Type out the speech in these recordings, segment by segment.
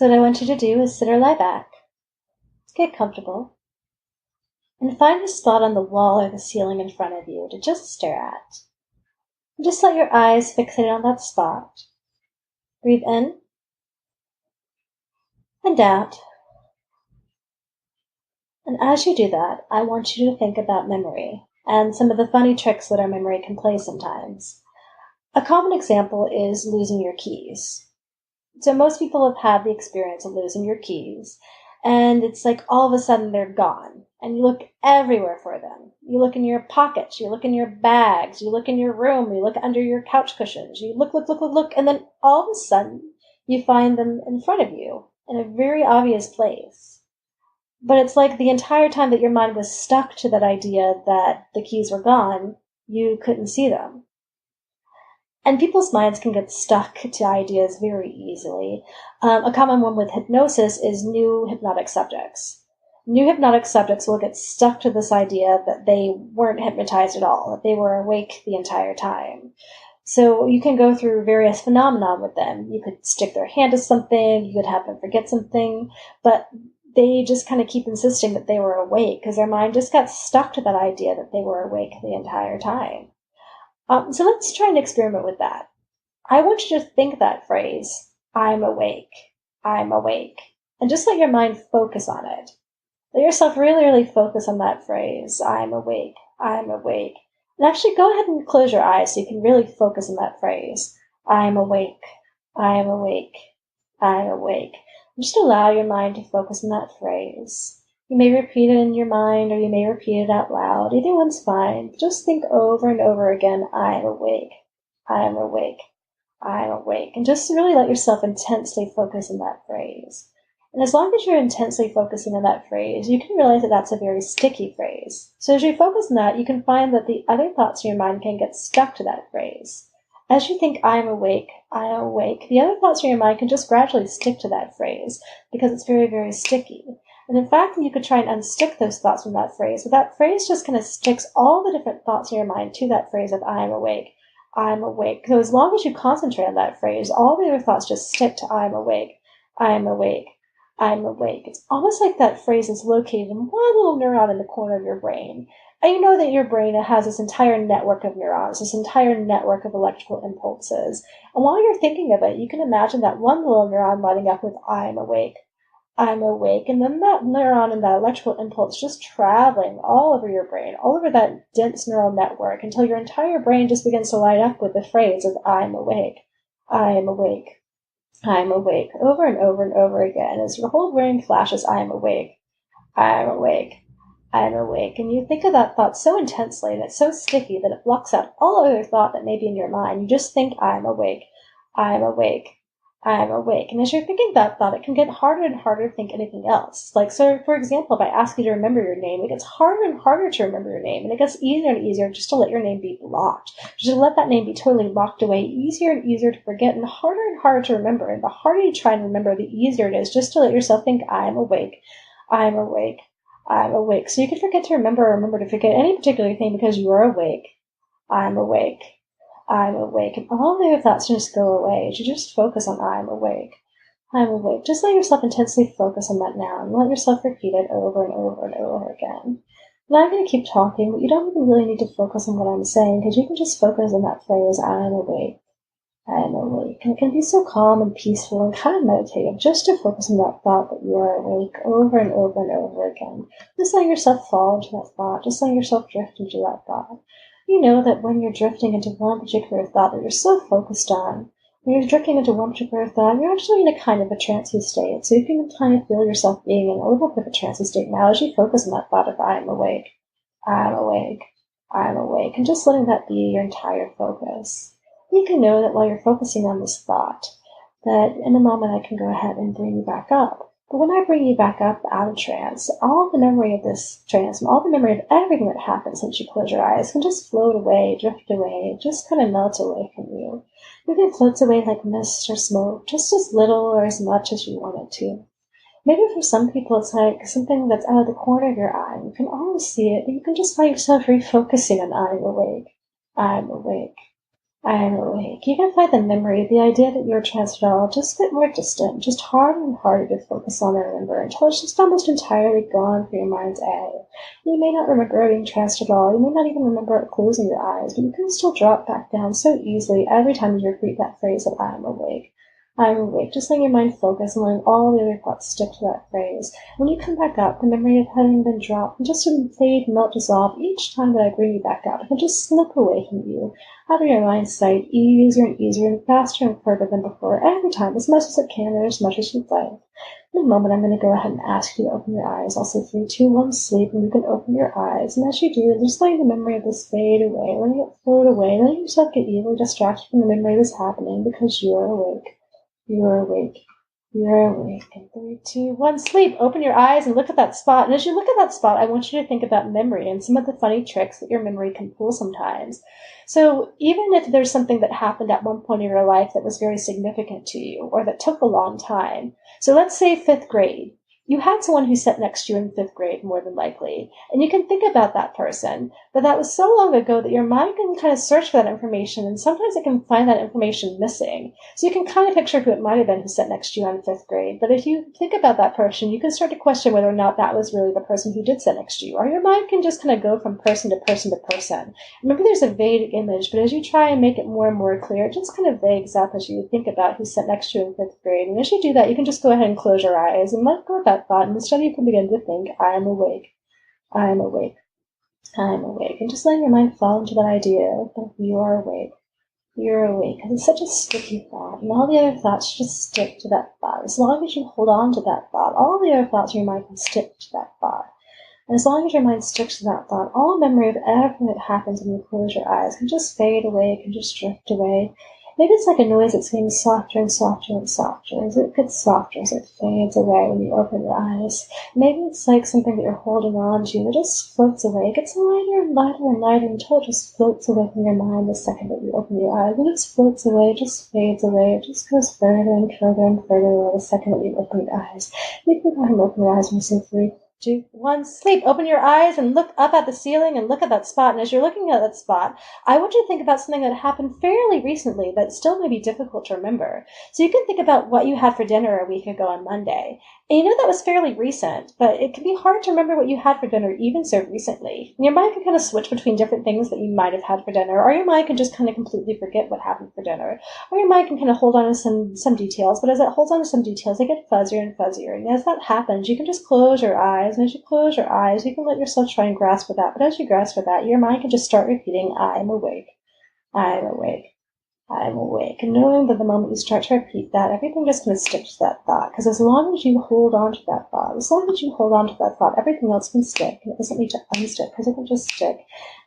So what I want you to do is sit or lie back, get comfortable, and find a spot on the wall or the ceiling in front of you to just stare at. And just let your eyes fixate on that spot. Breathe in and out. And as you do that, I want you to think about memory and some of the funny tricks that our memory can play sometimes. A common example is losing your keys. So most people have had the experience of losing your keys, and it's like all of a sudden they're gone, and you look everywhere for them. You look in your pockets, you look in your bags, you look in your room, you look under your couch cushions, you look, and then all of a sudden you find them in front of you in a very obvious place. But it's like the entire time that your mind was stuck to that idea that the keys were gone, you couldn't see them. And people's minds can get stuck to ideas very easily. A common one with hypnosis is new hypnotic subjects. New hypnotic subjects will get stuck to this idea that they weren't hypnotized at all, that they were awake the entire time. So you can go through various phenomena with them. You could stick their hand to something, you could have them forget something, but they just kind of keep insisting that they were awake because their mind just got stuck to that idea that they were awake the entire time. So let's try an experiment with that. I want you to think that phrase, I'm awake, and just let your mind focus on it. Let yourself really, really focus on that phrase, I'm awake. And actually go ahead and close your eyes so you can really focus on that phrase, I'm awake. Just allow your mind to focus on that phrase. You may repeat it in your mind or you may repeat it out loud. Either one's fine. Just think over and over again, I'm awake. And just really let yourself intensely focus on that phrase. And as long as you're intensely focusing on that phrase, you can realize that that's a very sticky phrase. So as you focus on that, you can find that the other thoughts in your mind can get stuck to that phrase. As you think, I'm awake, the other thoughts in your mind can just gradually stick to that phrase because it's very, very sticky. And in fact, you could try and unstick those thoughts from that phrase, but that phrase just kind of sticks all the different thoughts in your mind to that phrase of I'm awake. So as long as you concentrate on that phrase, all the other thoughts just stick to I'm awake. It's almost like that phrase is located in one little neuron in the corner of your brain. And you know that your brain has this entire network of neurons, this entire network of electrical impulses. And while you're thinking of it, you can imagine that one little neuron lighting up with I'm awake, and then that neuron and that electrical impulse just traveling all over your brain, all over that dense neural network until your entire brain just begins to light up with the phrase of I'm awake, over and over and over again as your whole brain flashes I'm awake. And you think of that thought so intensely and it's so sticky that it blocks out all other thought that may be in your mind. You just think I'm awake. And as you're thinking that thought, it can get harder and harder to think anything else. So for example, if I ask you to remember your name, it gets harder and harder to remember your name, and it gets easier and easier just to let your name be blocked. Just to let that name be totally locked away, easier and easier to forget, and harder to remember. And the harder you try and remember, the easier it is just to let yourself think, I'm awake. So you can forget to remember to forget any particular thing because you are awake. I'm awake. And all the other thoughts just go away. You just focus on I'm awake. Just let yourself intensely focus on that now and let yourself repeat it over and over and over again. And I'm going to keep talking, but you don't even really need to focus on what I'm saying because you can just focus on that phrase, I'm awake. And it can be so calm and peaceful and kind of meditative just to focus on that thought that you are awake over and over and over again. Just letting yourself fall into that thought. Just letting yourself drift into that thought. You know that when you're drifting into one particular thought that you're so focused on, when you're drifting into one particular thought, you're actually in a kind of a trancey state. So you can kind of feel yourself being in a little bit of a trancey state now as you focus on that thought of I'm awake, and just letting that be your entire focus. You can know that while you're focusing on this thought, that in a moment I can go ahead and bring you back up. But when I bring you back up out of trance, all the memory of this trance, all the memory of everything that happened since you close your eyes can just float away, drift away, just kind of melt away from you. Maybe it floats away like mist or smoke, just as little or as much as you want it to. Maybe for some people it's like something that's out of the corner of your eye. You can always see it, but you can just find yourself refocusing on I'm awake. I am awake. You can find the memory, the idea that you're transferable, just a bit more distant, just harder and harder to focus on and remember until it's just almost entirely gone from your mind's eye. You may not remember being transferred at all. You may not even remember closing your eyes, but you can still drop back down so easily every time you repeat that phrase of I am awake. I am awake, just letting your mind focus and letting all the other thoughts stick to that phrase. When you come back up, the memory of having been dropped can just fade, melt, dissolve each time that I bring you back up. It can just slip away from you out of your mind's sight, easier and easier and faster and further than before, every time, as much as it can or as much as you'd like. In a moment, I'm going to go ahead and ask you to open your eyes. I'll say 3, 2, 1, sleep, and you can open your eyes. And as you do, just letting the memory of this fade away, letting it float away, letting yourself get easily distracted from the memory of this happening because you're awake. You're awake. You're awake. And 3, 2, 1, sleep. Open your eyes and look at that spot. And as you look at that spot, I want you to think about memory and some of the funny tricks that your memory can pull sometimes. So even if there's something that happened at one point in your life that was very significant to you or that took a long time. So let's say 5th grade. You had someone who sat next to you in 5th grade, more than likely, and you can think about that person, but that was so long ago that your mind can kind of search for that information, and sometimes it can find that information missing. So you can kind of picture who it might have been who sat next to you in 5th grade, but if you think about that person, you can start to question whether or not that was really the person who did sit next to you, or your mind can just kind of go from person to person to person. Maybe there's a vague image, but as you try and make it more and more clear, it just kind of vagues up as you think about who sat next to you in 5th grade, and as you do that, you can just go ahead and close your eyes and let go of that thought, and instead you can begin to think, I am awake, I am awake, I am awake, and just letting your mind fall into that idea that you are awake. You're awake, and it's such a sticky thought, and all the other thoughts just stick to that thought. As long as you hold on to that thought, all the other thoughts in your mind can stick to that thought. And as long as your mind sticks to that thought, all memory of everything that happens when you close your eyes can just fade away, can just drift away. Maybe it's like a noise that's getting softer and softer and softer as it gets softer, as it fades away when you open your eyes. Maybe it's like something that you're holding on to that just floats away. It gets lighter and lighter and lighter until it just floats away from your mind the second that you open your eyes. It just floats away, it just fades away, it just goes further and further and further away the second that you open your eyes. You can go ahead and open your eyes when you say 3, 2, 1, sleep. Open your eyes and look up at the ceiling and look at that spot. And as you're looking at that spot, I want you to think about something that happened fairly recently that still may be difficult to remember. So you can think about what you had for dinner a week ago on Monday. And you know that was fairly recent, but it can be hard to remember what you had for dinner even so recently. And your mind can kind of switch between different things that you might have had for dinner, or your mind can just kind of completely forget what happened for dinner. Or your mind can kind of hold on to some details, but as it holds on to some details, they get fuzzier and fuzzier. And as that happens, you can just close your eyes, and as you close your eyes, you can let yourself try and grasp for that. But as you grasp for that, your mind can just start repeating, I am awake, I am awake, I am awake. And knowing that the moment you start to repeat that, everything just kind of sticks to that thought. Because as long as you hold on to that thought, as long as you hold on to that thought, everything else can stick. And it doesn't need to unstick, because it can just stick.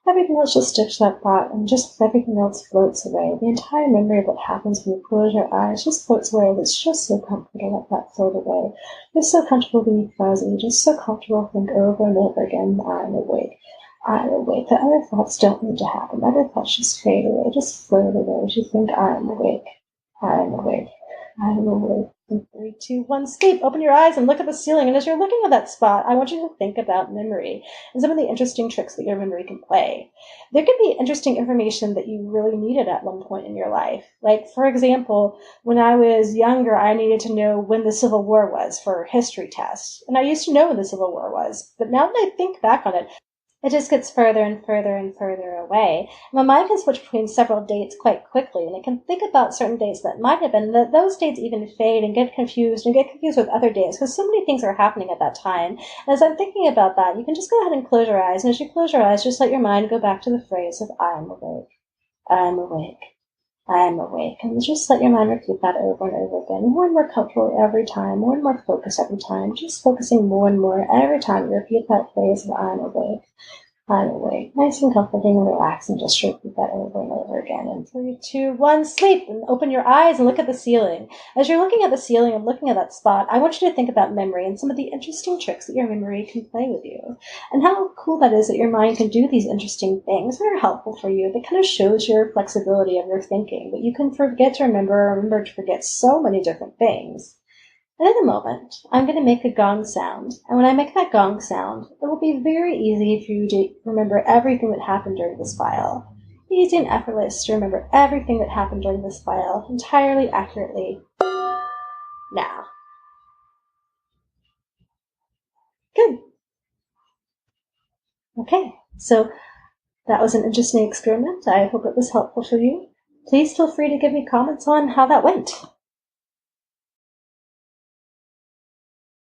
Everything else just sticks to that thought, and just everything else floats away. The entire memory of what happens when you close your eyes just floats away. It's just so comfortable to let that float away. It's so comfortable being fuzzy, just so comfortable to think over and over again, I'm awake. I'm awake. The other thoughts don't need to happen. Other thoughts just fade away, just float away as you think, I'm awake. I'm awake. I'm awake. 3, 2, 1, sleep. Open your eyes and look at the ceiling. And as you're looking at that spot, I want you to think about memory and some of the interesting tricks that your memory can play. There could be interesting information that you really needed at one point in your life. Like, for example, when I was younger, I needed to know when the Civil War was for history tests. And I used to know when the Civil War was. But now that I think back on it, it just gets further and further and further away. My mind can switch between several dates quite quickly, and it can think about certain dates that might have been, that those dates even fade and get confused with other dates, because so many things are happening at that time. And as I'm thinking about that, you can just go ahead and close your eyes, and as you close your eyes, just let your mind go back to the phrase of, I am awake, I am awake, I am awake. And just let your mind repeat that over and over again, more and more comfortable every time, more and more focused every time, just focusing more and more every time you repeat that phrase of, I am awake. I'm awake. Nice and comforting and relaxing. Just repeat that over and over again. And 3, 2, 1, sleep. And open your eyes and look at the ceiling. As you're looking at the ceiling and looking at that spot, I want you to think about memory and some of the interesting tricks that your memory can play with you. And how cool that is that your mind can do these interesting things that are helpful for you. That kind of shows your flexibility of your thinking. That you can forget to remember or remember to forget so many different things. And in a moment, I'm going to make a gong sound. And when I make that gong sound, it will be very easy for you to remember everything that happened during this file. easy and effortless to remember everything that happened during this file entirely accurately now. Good. Okay, so that was an interesting experiment. I hope it was helpful for you. Please feel free to give me comments on how that went.